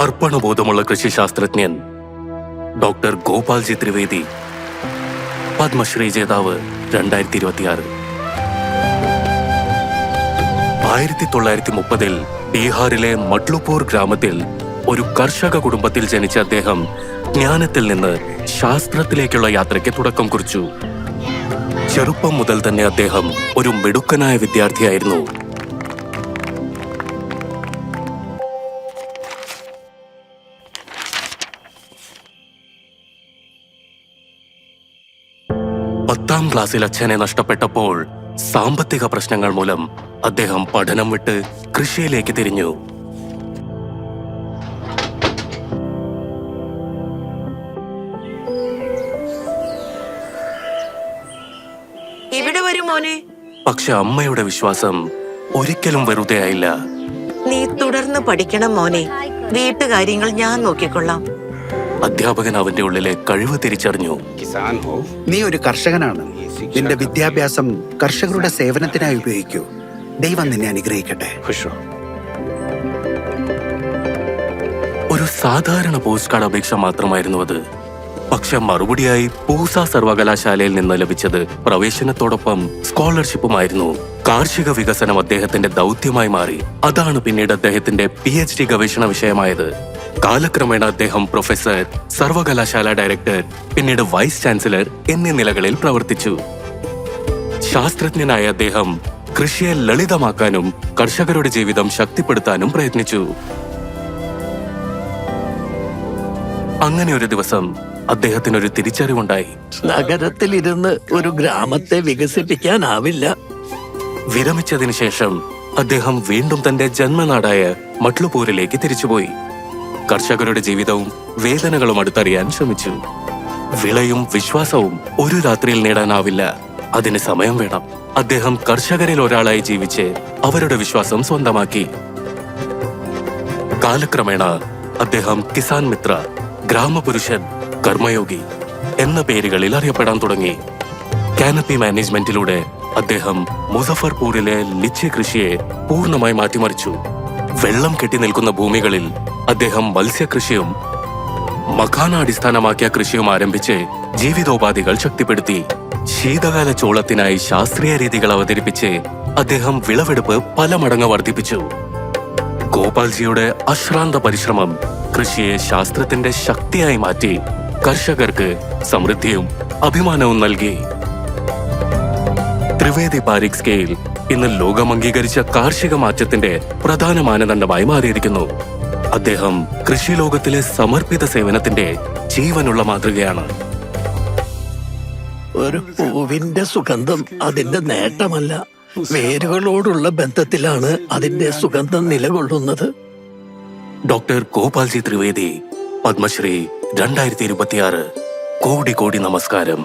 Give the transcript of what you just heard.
അർപ്പണബോധമുള്ള കൃഷിശാസ്ത്രജ്ഞൻ doctor Gopalji Trivedi, Padmashri ജേതാവ് 2026. 1930-ൽ ബീഹാറിലെ മട്ലുപൂർ ഗ്രാമത്തിൽ ഒരു കർഷക കുടുംബത്തിൽ ജനിച്ച അദ്ദേഹം ജ്ഞാനത്തിൽ നിന്ന് ശാസ്ത്രത്തിലേക്കുള്ള യാത്രയ്ക്ക് തുടക്കം കുറിച്ചു. ചെറുപ്പം മുതൽ തന്നെ അദ്ദേഹം ഒരു മിടുക്കനായ വിദ്യാർത്ഥിയായിരുന്നു. പത്താം ക്ലാസ്സിൽ അച്ഛനെ നഷ്ടപ്പെട്ടപ്പോൾ സാമ്പത്തിക പ്രശ്നങ്ങൾ മൂലം അദ്ദേഹം പഠനം വിട്ട് കൃഷിയിലേക്ക് തിരിഞ്ഞു. ഇവിടെ വരും മോനെ. പക്ഷെ അമ്മയുടെ വിശ്വാസം ഒരിക്കലും വെറുതെ ആയില്ല. നീ തുടർന്ന് പഠിക്കണം മോനെ, വീട്ടുകാര്യങ്ങൾ ഞാൻ നോക്കിക്കൊള്ളാം. അധ്യാപകൻ അവന്റെ ഉള്ളിലെ കഴിവ് തിരിച്ചറിഞ്ഞു. നീ ഒരു കർഷകനാണ്. നിന്റെ വിദ്യാഭ്യാസം കർഷകരുടെ സേവനത്തിനായി ഉപയോഗിക്കൂ. ദൈവം നിന്നെ അനുഗ്രഹിക്കട്ടെ. ഒരു സാധാരണ പോസ്റ്റ് കാർഡ് അപേക്ഷ മാത്രമായിരുന്നു അത്. പക്ഷെ മറുപടിയായി പൂസ സർവകലാശാലയിൽ നിന്ന് ലഭിച്ചത് പ്രവേശനത്തോടൊപ്പം സ്കോളർഷിപ്പുമായിരുന്നു. കാർഷിക വികസനം അദ്ദേഹത്തിന്റെ ദൗത്യമായി മാറി. അതാണ് പിന്നീട് അദ്ദേഹത്തിന്റെ PhD ഗവേഷണ വിഷയമായത്. കാലക്രമേണ അദ്ദേഹം പ്രൊഫസർ, സർവകലാശാല ഡയറക്ടർ, പിന്നീട് വൈസ് ചാൻസലർ എന്നീ നിലകളിൽ പ്രവർത്തിച്ചു. ശാസ്ത്രജ്ഞനായ അദ്ദേഹം കൃഷിയെ ലളിതമാക്കാനും കർഷകരുടെ ജീവിതം ശക്തിപ്പെടുത്താനും പ്രയത്നിച്ചു. അങ്ങനെ ഒരു ദിവസം അദ്ദേഹത്തിനൊരു തിരിച്ചറിവുണ്ടായി. നഗരത്തിലിരുന്ന് ഒരു ഗ്രാമത്തെ വികസിപ്പിക്കാനാവില്ല. വിരമിച്ചതിനു ശേഷം അദ്ദേഹം വീണ്ടും തന്റെ ജന്മനാടായ മട്ലുപൂരിലേക്ക് തിരിച്ചുപോയി. കർഷകരുടെ ജീവിതവും വേദനകളും അടുത്തറിയാൻ ശ്രമിച്ചു. വിളയും വിശ്വാസവും ഒരു രാത്രിയിൽ നേടാനാവില്ല, അതിന് സമയം വേണം. അദ്ദേഹം കർഷകരിൽ ഒരാളായി ജീവിച്ച് അവരുടെ വിശ്വാസം സ്വന്തമാക്കി. കാലക്രമേണ അദ്ദേഹം കിസാൻ മിത്ര, ഗ്രാമപുരുഷൻ, കർമ്മയോഗി എന്ന പേരുകളിൽ അറിയപ്പെടാൻ തുടങ്ങി. കാനപ്പി മാനേജ്മെന്റിലൂടെ അദ്ദേഹം മുസഫർപൂരിലെ ലിച്ചി കൃഷിയെ പൂർണ്ണമായി മാറ്റിമറിച്ചു. വെള്ളം കെട്ടി നിൽക്കുന്ന ഭൂമികളിൽ അദ്ദേഹം മത്സ്യകൃഷിയും മഖാന അടിസ്ഥാനമാക്കിയ കൃഷിയും ആരംഭിച്ച് ജീവിതോപാധികൾ ശക്തിപ്പെടുത്തി. ശീതകാല ചോളത്തിനായി ശാസ്ത്രീയ രീതികൾ അവതരിപ്പിച്ച് അദ്ദേഹം വിളവെടുപ്പ് പല മടങ്ങ് വർദ്ധിപ്പിച്ചു. ഗോപാൽജിയുടെ അശ്രാന്ത പരിശ്രമം കൃഷിയെ ശാസ്ത്രത്തിന്റെ ശക്തിയായി മാറ്റി കർഷകർക്ക് സമൃദ്ധിയും അഭിമാനവും നൽകി. ത്രിവേദി പാരിക് സ്കെയിൽ ഇന്ന് ലോകം അംഗീകരിച്ച കാർഷിക മാറ്റത്തിന്റെ പ്രധാന മാനദണ്ഡമായി മാറിയിരിക്കുന്നു. അദ്ദേഹം കൃഷി ലോകത്തിലെ സമർപ്പിത സേവനത്തിന്റെ ജീവനുള്ള മാതൃകയാണ്. ഒരു പൂവിന്റെ സുഗന്ധം അതിന്റെ നേട്ടമല്ല, വേരുകളോടുള്ള ബന്ധത്തിലാണ് അതിന്റെ സുഗന്ധം നിലകൊള്ളുന്നത്. ഡോക്ടർ ഗോപാൽജി ത്രിവേദി, പത്മശ്രീ 2026. കോടി കോടി നമസ്കാരം.